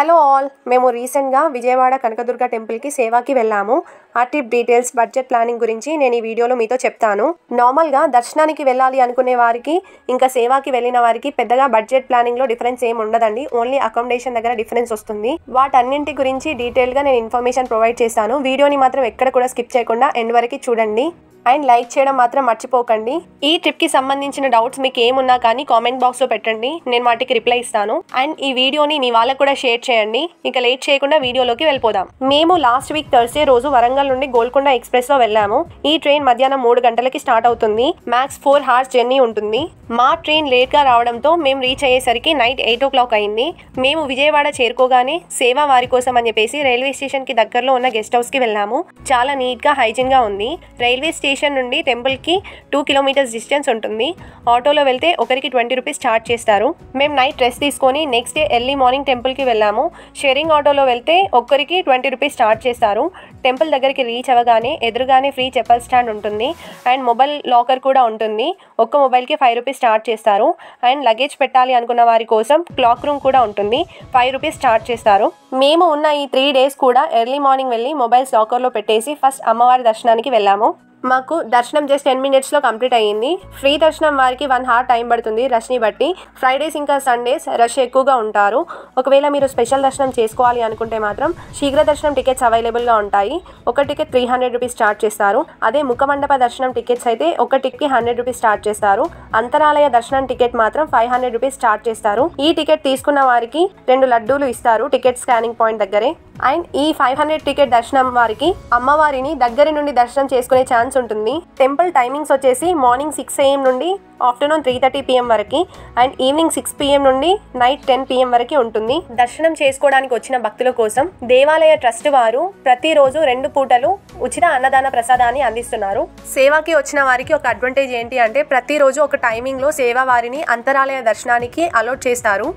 Hello all, మేము రీసెంట్గా విజయవాడ కనకదుర్గ టెంపుల్కి సేవాకి వెళ్ళాము. ఆ ట్రిప్ డీటెయిల్స్, బడ్జెట్ ప్లానింగ్ గురించి నేను ఈ వీడియోలో మీతో చెప్తాను. నార్మల్గా దర్శనానికి వెళ్ళాలి అనుకునే వారికి ఇంకా సేవాకి వెళ్ళిన వారికి పెద్దగా బడ్జెట్ ప్లానింగ్లో డిఫరెన్స్ ఏమి ఉండదండి. ఓన్లీ అకామిడేషన్ దగ్గర డిఫరెన్స్ వస్తుంది. వాటన్నింటి గురించి డీటెయిల్గా నేను ఇన్ఫర్మేషన్ ప్రొవైడ్ చేస్తాను. వీడియోని మాత్రం ఎక్కడ కూడా స్కిప్ చేయకుండా ఎండ్ వరకు చూడండి అండ్ లైక్ చేయడం మాత్రం మర్చిపోకండి. ఈ ట్రిప్కి సంబంధించిన డౌట్స్ మీకు ఏమున్నా కానీ కామెంట్ బాక్స్లో పెట్టండి, నేను వాటికి రిప్లై ఇస్తాను. అండ్ ఈ వీడియోని మీ వాళ్ళకు కూడా షేర్ చేయండి. ఇక లేట్ చేయకుండా వీడియోలోకి వెళ్ళిపోదాం. మేము లాస్ట్ వీక్ థర్స్డే రోజు వరంగల్ నుండి గోల్కొండ ఎక్స్ప్రెస్లో వెళ్ళాము. ఈ ట్రైన్ మధ్యాహ్నం 3 గంటలకి స్టార్ట్ అవుతుంది. మ్యాక్స్ 4 hours జర్నీ ఉంటుంది. మా ట్రైన్ లేట్గా రావడంతో మేము రీచ్ అయ్యేసరికి నైట్ 8 o'clock అయింది. మేము విజయవాడ చేరుకోగానే సేవా వారి కోసం అని చెప్పేసి రైల్వే స్టేషన్కి దగ్గరలో ఉన్న గెస్ట్ హౌస్కి వెళ్ళాము. చాలా నీట్గా హైజీన్గా ఉంది. రైల్వే స్టేషన్ నుండి టెంపుల్కి 2 kilometers డిస్టెన్స్ ఉంటుంది. ఆటోలో వెళ్తే ఒకరికి 20 rupees ఛార్జ్ చేస్తారు. మేము నైట్ రెస్ట్ తీసుకొని నెక్స్ట్ డే ఎర్లీ మార్నింగ్ టెంపుల్కి వెళ్ళాము. షేరింగ్ ఆటోలో వెళ్తే ఒక్కరికి 20 rupees ఛార్జ్ చేస్తారు. టెంపుల్ దగ్గరికి రీచ్ అవ్వగానే ఎదురుగానే ఫ్రీ చెప్పల్ స్టాండ్ ఉంటుంది అండ్ మొబైల్ లాకర్ కూడా ఉంటుంది. ఒక్క మొబైల్కి 5 rupees ఛార్జ్ చేస్తారు. అండ్ లగేజ్ పెట్టాలి అనుకున్న వారి కోసం క్లాక్ రూమ్ కూడా ఉంటుంది. 5 rupees ఛార్జ్ చేస్తారు. మేము ఉన్న ఈ 3 days కూడా ఎర్లీ మార్నింగ్ వెళ్ళి మొబైల్స్ లాకర్లో పెట్టేసి ఫస్ట్ అమ్మవారి దర్శనానికి వెళ్ళాము. మాకు దర్శనం జస్ట్ 10 minutesలో కంప్లీట్ అయ్యింది. ఫ్రీ దర్శనం వారికి 1 hour టైం పడుతుంది రష్ని బట్టి. ఫ్రైడేస్ ఇంకా సండేస్ రష్ ఎక్కువగా ఉంటారు. ఒకవేళ మీరు స్పెషల్ దర్శనం చేసుకోవాలి అనుకుంటే మాత్రం శీఘ్ర దర్శనం టికెట్స్ అవైలబుల్గా ఉంటాయి. ఒక టికెట్ 300 rupees ఛార్జ్ చేస్తారు. అదే ముఖమండప దర్శనం టికెట్స్ అయితే ఒక టికెట్కి 100 rupees ఛార్జ్ చేస్తారు. అంతరాలయ దర్శనం టికెట్ మాత్రం 500 rupees ఛార్జ్ చేస్తారు. ఈ టికెట్ తీసుకున్న వారికి 2 లడ్డూలు ఇస్తారు టికెట్ స్కానింగ్ పాయింట్ దగ్గరే. అండ్ ఈ 500 టికెట్ దర్శనం వారికి అమ్మవారిని దగ్గర నుండి దర్శనం చేసుకునే ఛాన్స్ ఉంటుంది. టెంపుల్ టైమింగ్స్ వచ్చేసి మార్నింగ్ 6 AM నుండి ఆఫ్టర్నూన్ 3:30 PM వరకు అండ్ ఈవినింగ్ 6 PM నుండి నైట్ 10 PM వరకు ఉంటుంది. దర్శనం చేసుకోవడానికి వచ్చిన భక్తుల కోసం దేవాలయ ట్రస్ట్ వారు ప్రతిరోజు 2 పూటలు ఉచిత అన్నదాన ప్రసాదాన్ని అందిస్తున్నారు. సేవాకి వచ్చిన వారికి ఒక అడ్వాంటేజ్ ఏంటి అంటే ప్రతిరోజు ఒక టైమింగ్లో సేవా వారిని అంతరాలయ దర్శనానికి అలౌట్ చేస్తారు.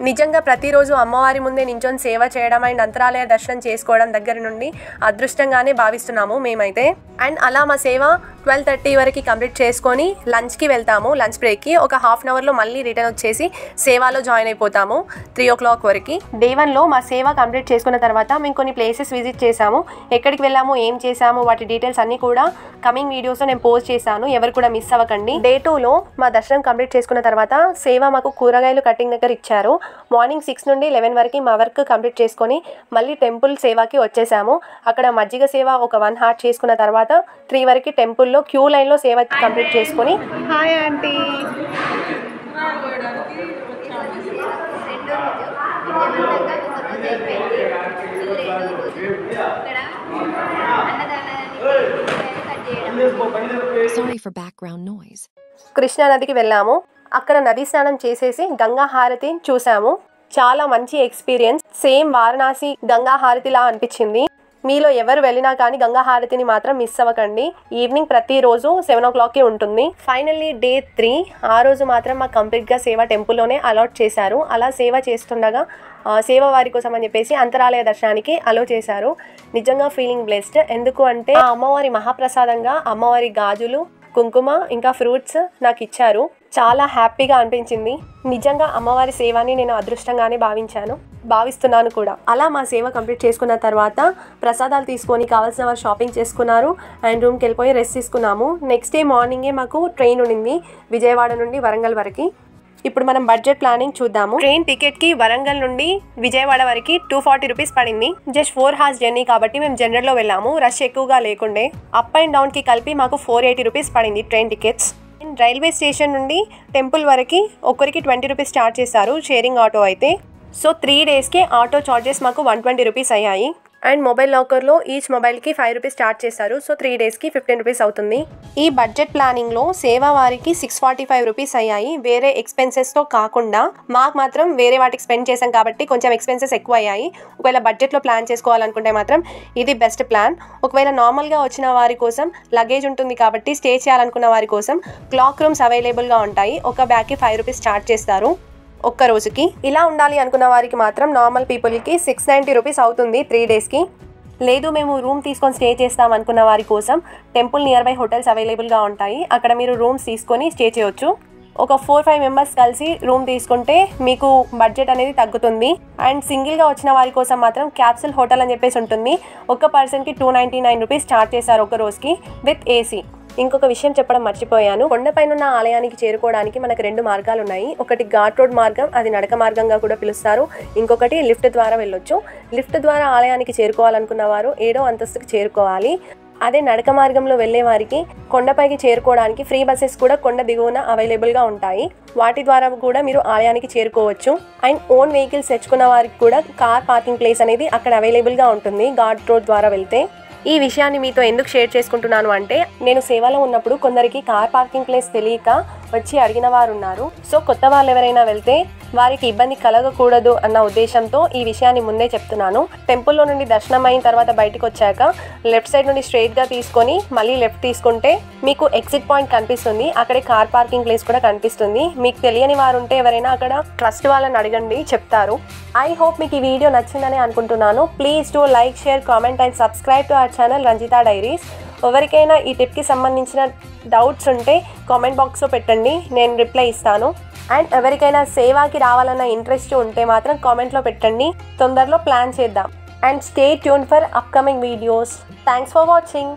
నిజంగా ప్రతిరోజు అమ్మవారి ముందే నించొని సేవ చేయడం అండ్ అంతరాలయ దర్శనం చేసుకోవడం దగ్గర నుండి అదృష్టంగానే భావిస్తున్నాము మేమైతే. అండ్ అలా మా సేవ 12:30 వరకు కంప్లీట్ చేసుకొని లంచ్కి వెళ్తాము. లంచ్ బ్రేక్కి ఒక 1/2 hourలో మళ్ళీ రిటర్న్ వచ్చేసి సేవాలో జాయిన్ అయిపోతాము 3 o'clock వరకు. డే 1లో మా సేవ కంప్లీట్ చేసుకున్న తర్వాత మేము కొన్ని ప్లేసెస్ విజిట్ చేసాము. ఎక్కడికి వెళ్ళాము, ఏం చేసాము, వాటి డీటెయిల్స్ అన్నీ కూడా కమింగ్ వీడియోస్లో నేను పోస్ట్ చేశాను. ఎవరు కూడా మిస్ అవ్వకండి. డే 2లో మా దర్శనం కంప్లీట్ చేసుకున్న తర్వాత సేవ మాకు కూరగాయలు కటింగ్ దగ్గర ఇచ్చారు. మార్నింగ్ 6 నుండి 11 వరకు మా వర్క్ కంప్లీట్ చేసుకొని మళ్ళీ టెంపుల్ సేవాకి వచ్చేసాము. అక్కడ మజ్జిగ సేవ ఒక 1 hour చేసుకున్న తర్వాత 3 వరకు టెంపుల్లో క్యూ లైన్లో సేవ కంప్లీట్ చేసుకొని హాయ్ ఆంటీ కృష్ణా నదికి వెళ్ళాము. అక్కడ నదీ స్నానం చేసేసి గంగా హారతి చూసాము. చాలా మంచి ఎక్స్పీరియన్స్. సేమ్ వారణాసి గంగా హారతిలా అనిపించింది. మీలో ఎవరు వెళ్ళినా కానీ గంగా హారతిని మాత్రం మిస్ అవ్వకండి. ఈవినింగ్ ప్రతిరోజు 7 o'clockకి ఉంటుంది. ఫైనల్లీ డే 3 ఆ రోజు మాత్రం మాకు కంప్లీట్గా సేవ టెంపుల్లోనే అలాట్ చేశారు. అలా సేవ చేస్తుండగా సేవ వారి కోసం అని చెప్పేసి అంతరాలయ దర్శనానికి అలో చేశారు. నిజంగా ఫీలింగ్ బ్లెస్డ్. ఎందుకు అంటే ఆ అమ్మవారి మహాప్రసాదంగా అమ్మవారి గాజులు, కుంకుమ ఇంకా ఫ్రూట్స్ నాకు ఇచ్చారు. చాలా హ్యాపీగా అనిపించింది. నిజంగా అమ్మవారి సేవని నేను అదృష్టంగానే భావిస్తున్నాను కూడా. అలా మా సేవ కంప్లీట్ చేసుకున్న తర్వాత ప్రసాదాలు తీసుకొని కావాల్సిన వారు షాపింగ్ చేసుకున్నారు అండ్ రూమ్కి వెళ్ళిపోయి రెస్ట్ తీసుకున్నాము. నెక్స్ట్ డే మార్నింగే మాకు ట్రైన్ ఉండింది విజయవాడ నుండి వరంగల్ వరకు. ఇప్పుడు మనం బడ్జెట్ ప్లానింగ్ చూద్దాము. ట్రైన్ టికెట్కి వరంగల్ నుండి విజయవాడ వరకు 240 rupees పడింది. జస్ట్ 4 hours జర్నీ కాబట్టి మేము జనరల్లో వెళ్ళాము. రష్ ఎక్కువగా లేకుండే. అప్ అండ్ డౌన్కి కలిపి మాకు 480 rupees పడింది ట్రైన్ టికెట్స్. రైల్వే స్టేషన్ నుండి టెంపుల్ వరకు ఒక్కరికి 20 rupees ఛార్జ్ చేస్తారు షేరింగ్ ఆటో అయితే. సో 3 daysకి ఆటో ఛార్జెస్ మాకు 120 rupees అయ్యాయి. అండ్ మొబైల్ లాకర్లో ఈచ్ మొబైల్కి 5 rupees ఛార్జ్ చేస్తారు. సో 3 daysకి 15 rupees అవుతుంది. ఈ బడ్జెట్ ప్లానింగ్లో సేవా వారికి 645 rupees అయ్యాయి. వేరే ఎక్స్పెన్సెస్తో కాకుండా మాకు మాత్రం వేరే వాటికి స్పెండ్ చేసాం కాబట్టి కొంచెం ఎక్స్పెన్సెస్ ఎక్కువ అయ్యాయి. ఒకవేళ బడ్జెట్లో ప్లాన్ చేసుకోవాలనుకుంటే మాత్రం ఇది బెస్ట్ ప్లాన్. ఒకవేళ నార్మల్గా వచ్చిన వారి కోసం లగేజ్ ఉంటుంది కాబట్టి స్టే చేయాలనుకున్న వారి కోసం క్లాక్ రూమ్స్ అవైలబుల్గా ఉంటాయి. ఒక బ్యాగ్కి 5 rupees ఛార్జ్ చేస్తారు ఒక్క రోజుకి. ఇలా ఉండాలి అనుకున్న వారికి మాత్రం నార్మల్ పీపుల్కి 690 rupees అవుతుంది 3 daysకి. లేదు మేము రూమ్ తీసుకొని స్టే చేస్తాం అనుకున్న వారి కోసం టెంపుల్ నియర్ బై హోటల్స్ అవైలబుల్గా ఉంటాయి. అక్కడ మీరు రూమ్స్ తీసుకొని స్టే చేయొచ్చు. ఒక 4-5 మెంబర్స్ కలిసి రూమ్ తీసుకుంటే మీకు బడ్జెట్ అనేది తగ్గుతుంది. అండ్ సింగిల్గా వచ్చిన వారి కోసం మాత్రం క్యాప్సూల్ హోటల్ అని చెప్పేసి ఉంటుంది. ఒక పర్సన్కి 299 రూపీస్ ఛార్జ్ చేశారు ఒక రోజుకి విత్ ఏసీ. ఇంకొక విషయం చెప్పడం మర్చిపోయాను. కొండపైనున్న ఆలయానికి చేరుకోవడానికి మనకు 2 మార్గాలు ఉన్నాయి. ఒకటి ఘాట్ రోడ్ మార్గం, అది నడక మార్గంగా కూడా పిలుస్తారు. ఇంకొకటి లిఫ్ట్ ద్వారా వెళ్ళొచ్చు. లిఫ్ట్ ద్వారా ఆలయానికి చేరుకోవాలనుకున్న వారు 7వ అంతస్తుకి చేరుకోవాలి. అదే నడక మార్గంలో వెళ్ళే వారికి కొండపైకి చేరుకోవడానికి ఫ్రీ బస్సెస్ కూడా కొండ దిగువన అవైలబుల్గా ఉంటాయి. వాటి ద్వారా కూడా మీరు ఆలయానికి చేరుకోవచ్చు. అండ్ ఓన్ వెహికల్స్ తెచ్చుకున్న వారికి కూడా కార్ పార్కింగ్ ప్లేస్ అనేది అక్కడ అవైలబుల్గా ఉంటుంది ఘాట్ రోడ్ ద్వారా వెళ్తే. ఈ విషయాన్ని మీతో ఎందుకు షేర్ చేసుకుంటున్నాను అంటే, నేను సేవలో ఉన్నప్పుడు కొందరికి కార్ పార్కింగ్ ప్లేస్ తెలియక వచ్చి అడిగిన వారు ఉన్నారు. సో కొత్త వాళ్ళు ఎవరైనా వెళ్తే వారికి ఇబ్బంది కలగకూడదు అన్న ఉద్దేశంతో ఈ విషయాన్ని ముందే చెప్తున్నాను. టెంపుల్లో నుండి దర్శనం అయిన తర్వాత బయటకు వచ్చాక లెఫ్ట్ సైడ్ నుండి స్ట్రైట్గా తీసుకొని మళ్ళీ లెఫ్ట్ తీసుకుంటే మీకు ఎగ్జిట్ పాయింట్ కనిపిస్తుంది. అక్కడే కార్ పార్కింగ్ ప్లేస్ కూడా కనిపిస్తుంది. మీకు తెలియని వారు ఉంటే ఎవరైనా అక్కడ ట్రస్ట్ వాళ్ళని అడగండి, చెప్తారు. ఐ హోప్ మీకు ఈ వీడియో నచ్చిందని అనుకుంటున్నాను. Please do like, share, comment and subscribe to our channel Ranjitha diaries. ఎవరికైనా ఈ టిప్కి సంబంధించిన డౌట్స్ ఉంటే కామెంట్ బాక్స్లో పెట్టండి, నేను రిప్లై ఇస్తాను. అండ్ ఎవరికైనా సేవాకి రావాలన్న ఇంట్రెస్ట్ ఉంటే మాత్రం కామెంట్లో పెట్టండి. తొందరలో ప్లాన్ చేద్దాం. And stay tune for upcoming videos. Thanks for watching.